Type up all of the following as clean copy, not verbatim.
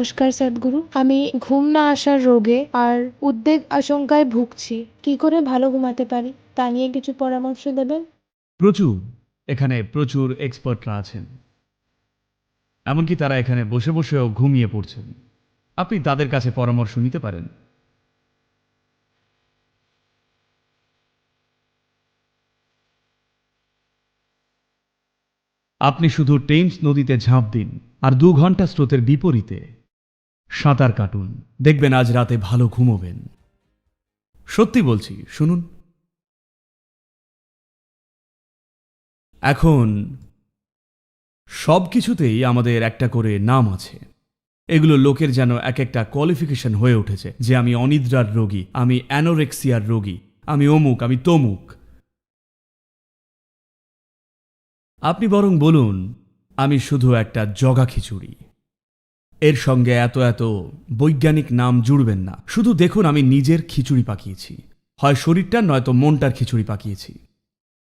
নমস্কার সদ্গুরু। আমি ঘুম না আসার রোগে আর উদ্বেগ আশঙ্কায় ভুগছি। কি করে ভালো ঘুমাতে পারি তা নিয়ে কিছু পরামর্শ দেবেন? এখানে প্রচুর এক্সপার্টরা আছেন। এমনকি তারা এখানে বসে বসেও ঘুমিয়ে পড়ছেন। আপনি তাদের কাছে পরামর্শ নিতে পারেন। আপনি শুধু টেমস নদীতে ঝাঁপ দিন আর 2 ঘন্টা স্রোতের বিপরীতে সাঁতার কাটুন। দেখবেন আজ রাতে ভালো ঘুমোবেন। সত্যি বলছি, শুনুন। এখন সব কিছুতেই আমাদের একটা করে নাম আছে। এগুলো লোকের যেন এক একটা কোয়ালিফিকেশন হয়ে উঠেছে যে আমি অনিদ্রার রোগী, আমি অ্যানোরেক্সিয়ার রোগী, আমি অমুক, আমি তমুক। আপনি বরং বলুন আমি শুধু একটা জগা খিচুড়ি। এর সঙ্গে এত এত বৈজ্ঞানিক নাম জুড়বেন না। শুধু দেখুন আমি নিজের খিচুড়ি পাকিয়েছি। হয় শরীরটার নয়তো মনটার খিচুড়ি পাকিয়েছি।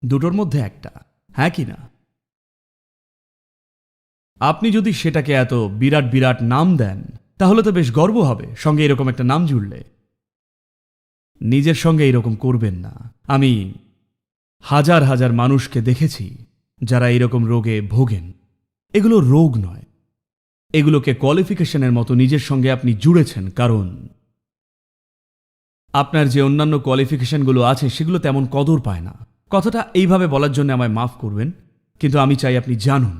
দুটোর মধ্যে একটা, হ্যাঁ কি না? আপনি যদি সেটাকে এত বিরাট বিরাট নাম দেন তাহলে তো বেশ গর্ব হবে সঙ্গে এরকম একটা নাম জুড়লে। নিজের সঙ্গে এরকম করবেন না। আমি হাজার হাজার মানুষকে দেখেছি যারা এরকম রোগে ভোগেন। এগুলো রোগ নয়, এগুলোকে কোয়ালিফিকেশনের মতো নিজের সঙ্গে আপনি জুড়েছেন, কারণ আপনার যে অন্যান্য কোয়ালিফিকেশনগুলো আছে সেগুলো তেমন কদর পায় না। কথাটা এইভাবে বলার জন্য আমায় মাফ করবেন, কিন্তু আমি চাই আপনি জানুন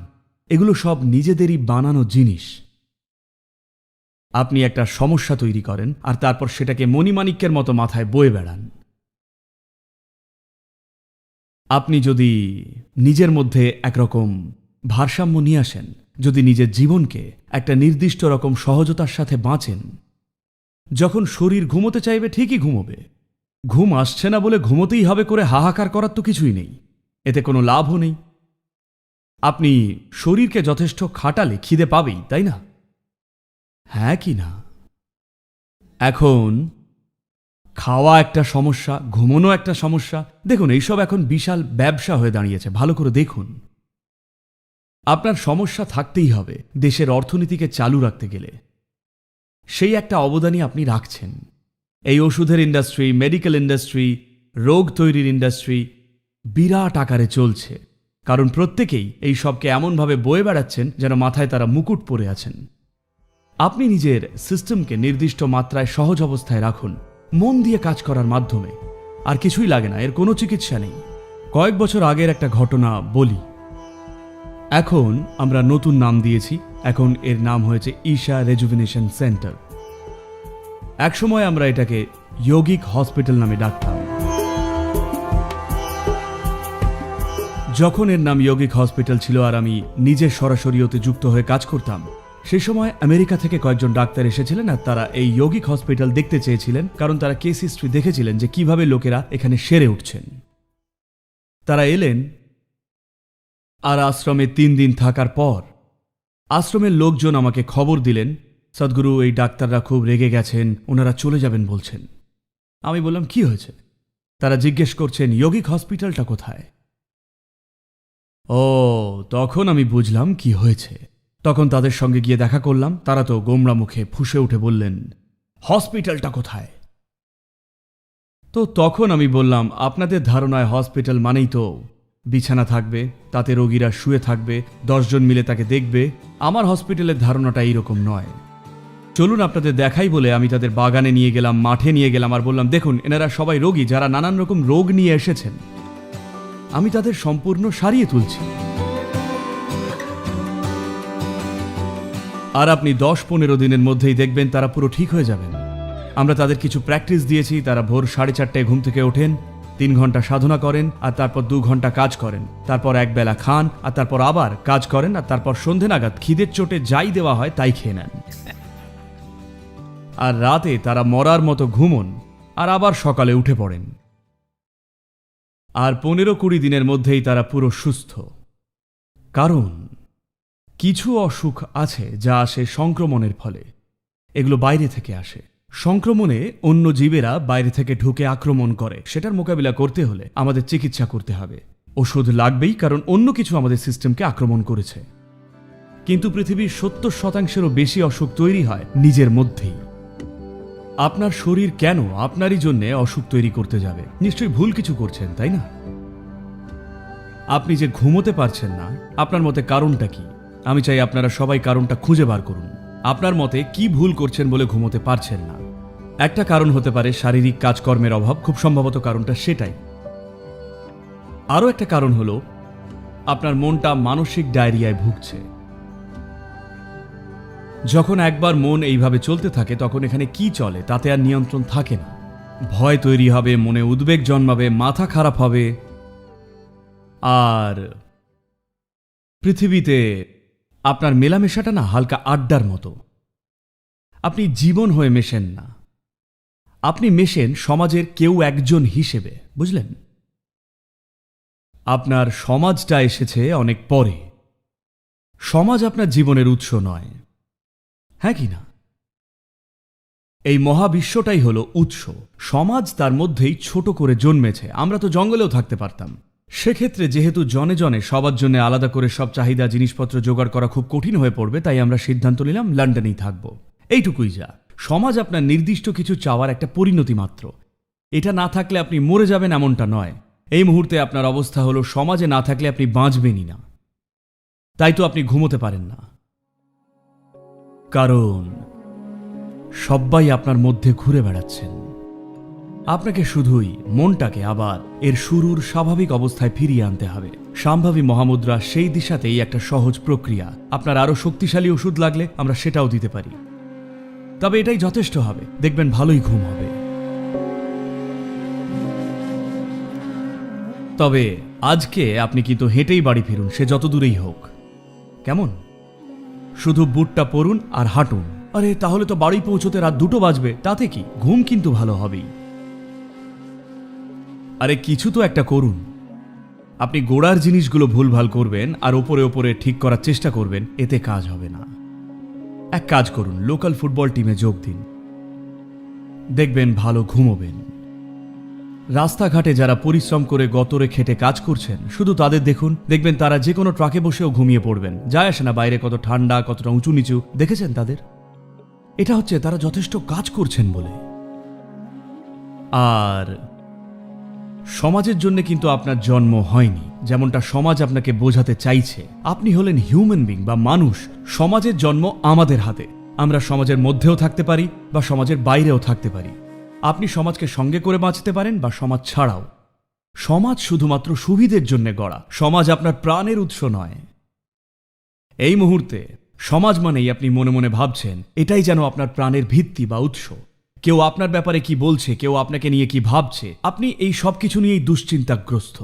এগুলো সব নিজেদেরই বানানো জিনিস। আপনি একটা সমস্যা তৈরি করেন আর তারপর সেটাকে মণিমাণিক্যের মতো মাথায় বয়ে বেড়ান। আপনি যদি নিজের মধ্যে একরকম ভারসাম্য নিয়ে আসেন, যদি নিজের জীবনকে একটা নির্দিষ্ট রকম সহজতার সাথে বাঁচেন, যখন শরীর ঘুমোতে চাইবে ঠিকই ঘুমোবে। ঘুম আসছে না বলে ঘুমোতেই হবে করে হাহাকার করার তো কিছুই নেই, এতে কোনো লাভও নেই। আপনি শরীরকে যথেষ্ট খাটালে খিদে পাবেই, তাই না? হ্যাঁ কি না? এখন খাওয়া একটা সমস্যা, ঘুমোনো একটা সমস্যা। দেখুন এইসব এখন বিশাল ব্যবসা হয়ে দাঁড়িয়েছে। ভালো করে দেখুন, আপনার সমস্যা থাকতেই হবে দেশের অর্থনীতিকে চালু রাখতে গেলে। সেই একটা অবদানই আপনি রাখছেন। এই ওষুধের ইন্ডাস্ট্রি, মেডিকেল ইন্ডাস্ট্রি, রোগ তৈরির ইন্ডাস্ট্রি বিরাট আকারে চলছে, কারণ প্রত্যেকেই এই সবকে এমনভাবে বয়ে বেড়াচ্ছেন যেন মাথায় তারা মুকুট পরে আছেন। আপনি নিজের সিস্টেমকে নির্দিষ্ট মাত্রায় সহজ অবস্থায় রাখুন, মন দিয়ে কাজ করার মাধ্যমে। আর কিছুই লাগে না, এর কোনো চিকিৎসা নেই। কয়েক বছর আগের একটা ঘটনা বলি। এখন আমরা নতুন নাম দিয়েছি, এখন এর নাম হয়েছে ঈশা রেজুভিনেশন সেন্টার। একসময় আমরা এটাকে যোগিক হসপিটাল নামে ডাকতাম। যখন এর নাম যোগিক হসপিটাল ছিল আর আমি নিজে সরাসরি ওতে যুক্ত হয়ে কাজ করতাম, সেই সময় আমেরিকা থেকে কয়েকজন ডাক্তার এসেছিলেন আর তারা এই যোগিক হসপিটাল দেখতে চেয়েছিলেন, কারণ তারা কেস হিস্ট্রি দেখেছিলেন যে কিভাবে লোকেরা এখানে সেরে উঠছেন। তারা এলেন আর আশ্রমে 3 দিন থাকার পর আশ্রমের লোকজন আমাকে খবর দিলেন, সদ্গুরু এই ডাক্তাররা খুব রেগে গেছেন, ওনারা চলে যাবেন বলছেন। আমি বললাম কি হয়েছে? তারা জিজ্ঞেস করছেন যোগিক হসপিটালটা কোথায়। ও, তখন আমি বুঝলাম কি হয়েছে। তখন তাদের সঙ্গে গিয়ে দেখা করলাম। তারা তো গোমড়া মুখে ফুঁসে উঠে বললেন, হসপিটালটা কোথায়? তো তখন আমি বললাম, আপনাদের ধারণায় হসপিটাল মানেই তো বিছানা থাকবে, তাতে রোগীরা শুয়ে থাকবে, 10 জন মিলে তাকে দেখবে। আমার হসপিটালের ধারণাটা এইরকম নয়। চলুন আপনাদের দেখাই বলে আমি তাদের বাগানে নিয়ে গেলাম, মাঠে নিয়ে গেলাম আর বললাম, দেখুন এনারা সবাই রোগী যারা নানান রকম রোগ নিয়ে এসেছেন। আমি তাদের সম্পূর্ণ সারিয়ে তুলছি। আর আপনি 10-15 দিনের মধ্যেই দেখবেন তারা পুরো ঠিক হয়ে যাবেন। আমরা তাদের কিছু প্র্যাকটিস দিয়েছি। তারা ভোর 4:30টায় ঘুম থেকে ওঠেন, 3 ঘন্টা সাধনা করেন আর তারপর 2 ঘন্টা কাজ করেন, তারপর একবেলা খান আর তারপর আবার কাজ করেন আর তারপর সন্ধে নাগাদ খিদের চোটে যাই দেওয়া হয় তাই খেয়ে নেন। আর রাতে তারা মরার মতো ঘুমন আর আবার সকালে উঠে পড়েন। আর 15-20 দিনের মধ্যেই তারা পুরো সুস্থ। কারণ কিছু অসুখ আছে যা আসে সংক্রমণের ফলে। এগুলো বাইরে থেকে আসে। সংক্রমণে অন্য জীবেরা বাইরে থেকে ঢুকে আক্রমণ করে। সেটার মোকাবিলা করতে হলে আমাদের চিকিৎসা করতে হবে। ওষুধ লাগবেই, কারণ অন্য কিছু আমাদের সিস্টেমকে আক্রমণ করেছে। কিন্তু পৃথিবীর 70%-এরও বেশি অসুখ তৈরি হয় নিজের মধ্যেই। আপনার শরীর কেন আপনারই জন্য অসুখ তৈরি করতে যাবে? নিশ্চয়ই ভুল কিছু করছেন, তাই না? আপনি যে ঘুমোতে পারছেন না, আপনার মতে কারণটা কি? আমি চাই আপনারা সবাই কারণটা খুঁজে বার করুন। আপনার মতে কি ভুল করছেন বলে ঘুমোতে পারছেন না? একটা কারণ হতে পারে শারীরিক কাজকর্মের অভাব, খুব সম্ভবত কারণটা সেটাই। আরও একটা কারণ হলো আপনার মনটা মানসিক ডায়রিয়ায় ভুগছে। যখন একবার মন এইভাবে চলতে থাকে তখন এখানে কি চলে তাতে আর নিয়ন্ত্রণ থাকে না। ভয় তৈরি হবে, মনে উদ্বেগ জন্মাবে, মাথা খারাপ হবে। আর পৃথিবীতে আপনার মেলামেশাটা না হালকা আড্ডার মতো। আপনি জীবন হয়ে মেশেন না, আপনি মেশেন সমাজের কেউ একজন হিসেবে, বুঝলেন? আপনার সমাজটা এসেছে অনেক পরে। সমাজ আপনার জীবনের উৎস নয়, হ্যাঁ কি না? এই মহাবিশ্বটাই হলো উৎস। সমাজ তার মধ্যেই ছোট করে জন্মেছে। আমরা তো জঙ্গলেও থাকতে পারতাম। সেক্ষেত্রে যেহেতু জনে জনে সবার জন্য আলাদা করে সব চাহিদা জিনিসপত্র জোগাড় করা খুব কঠিন হয়ে পড়বে, তাই আমরা সিদ্ধান্ত নিলাম লন্ডনেই থাকব। এইটুকুই যা। সমাজ আপনার নির্দিষ্ট কিছু চাওয়ার একটা পরিণতি মাত্র। এটা না থাকলে আপনি মরে যাবেন এমনটা নয়। এই মুহূর্তে আপনার অবস্থা হলো সমাজে না থাকলে আপনি বাঁচবেনই না। তাই তো আপনি ঘুমোতে পারেন না, কারণ সবাই আপনার মধ্যে ঘুরে বেড়াচ্ছেন। আপনাকে শুধুই মনটাকে আবার এর শুরুর স্বাভাবিক অবস্থায় ফিরিয়ে আনতে হবে। সম্ভাবী মহামুদ্রা সেই দিশাতেই একটা সহজ প্রক্রিয়া। আপনার আরো শক্তিশালী ওষুধ লাগলে আমরা সেটাও দিতে পারি, তবে এটাই যথেষ্ট হবে। দেখবেন ভালোই ঘুম হবে। তবে আজকে আপনি কিন্তু হেঁটেই বাড়ি ফিরুন, সে যত দূরেই হোক, কেমন? শুধু বুটটা পরুন আর হাঁটুন। আরে তাহলে তো বাড়ি পৌঁছতে রাত 2টো বাজবে, তাতে কি? ঘুম কিন্তু ভালো হবেই। আরে কিছু তো একটা করুন। আপনি গোড়ার জিনিসগুলো ভুলভাল করবেন আর ওপরে ওপরে ঠিক করার চেষ্টা করবেন, এতে কাজ হবে না। এক কাজ করুন, লোকাল ফুটবল টিমে যোগ দিন, দেখবেন ভালো ঘুমোবেন। রাস্তাঘাটে যারা পরিশ্রম করে গতরে খেটে কাজ করছেন, শুধু তাদের দেখুন, দেখবেন তারা যে কোনো ট্রাকে বসেও ঘুমিয়ে পড়বেন। যায় আসে না বাইরে কত ঠান্ডা, কতটা উঁচু নিচু, দেখেছেন তাদের? এটা হচ্ছে তারা যথেষ্ট কাজ করছেন বলে। আর সমাজের জন্য কিন্তু আপনার জন্ম হয়নি, যেমনটা সমাজ আপনাকে বোঝাতে চাইছে। আপনি হলেন হিউম্যান বিং বা মানুষ। সমাজের জন্ম আমাদের হাতে। আমরা সমাজের মধ্যেও থাকতে পারি বা সমাজের বাইরেও থাকতে পারি। আপনি সমাজকে সঙ্গে করে বাঁচতে পারেন বা সমাজ ছাড়াও। সমাজ শুধুমাত্র সুবিধের জন্য গড়া। সমাজ আপনার প্রাণের উৎস নয়। এই মুহূর্তে সমাজ মানেই আপনি মনে মনে ভাবছেন এটাই যেন আপনার প্রাণের ভিত্তি বা উৎস। কেউ আপনার ব্যাপারে কি বলছে, কেউ আপনাকে নিয়ে কি ভাবছে, আপনি এই সব কিছু নিয়েই দুশ্চিন্তাগ্রস্ত।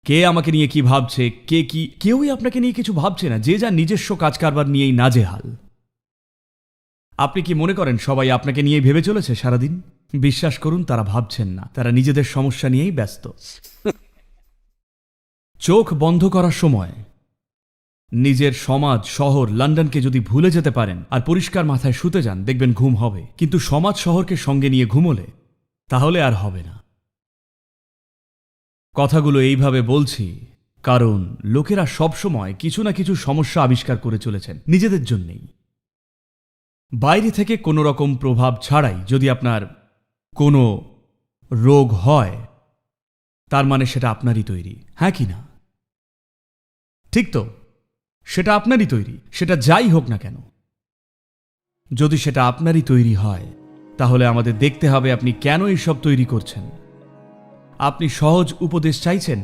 কে আমাকে নিয়ে কি ভাবছে, কে কি, কেউই আপনাকে নিয়ে কিছু ভাবছে না। যে যার নিজস্ব কাজ কারবার নিয়েই নাজেহাল। আপনি কি মনে করেন সবাই আপনাকে নিয়েই ভেবে চলেছে সারাদিন? বিশ্বাস করুন, তারা ভাবছেন না। তারা নিজেদের সমস্যা নিয়েই ব্যস্ত। চোখ বন্ধ করার সময় নিজের সমাজ, শহর, লন্ডনকে যদি ভুলে যেতে পারেন আর পরিষ্কার মাথায় শুতে যান, দেখবেন ঘুম হবে। কিন্তু সমাজ শহরকে সঙ্গে নিয়ে ঘুমোলে তাহলে আর হবে না। কথাগুলো এইভাবে বলছি কারণ লোকেরা সবসময় কিছু না কিছু সমস্যা আবিষ্কার করে চলেছেন নিজেদের জন্যেই। বাইরে থেকে কোনো রকম প্রভাব ছাড়াই যদি আপনার কোনো রোগ হয়, তার মানে সেটা আপনারই তৈরি, হ্যাঁ কি না? ঠিক তো? সেটা আপনারই তৈরি, সেটা যাই হোক না কেন। যদি সেটা আপনারই তৈরি হয়, তাহলে আমাদের দেখতে হবে আপনি কেন এইসব তৈরি করছেন। আপনি সহজ উপদেশ চাইছেন?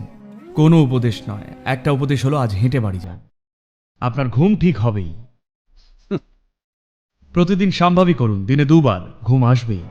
কোনো উপদেশ নয়। একটা উপদেশ হলো আজ হেঁটে বাড়ি যান, আপনার ঘুম ঠিক হবেই। প্রতিদিন সম্ভাবী করুন, দিনে 2 বার, ঘুম আসবেই।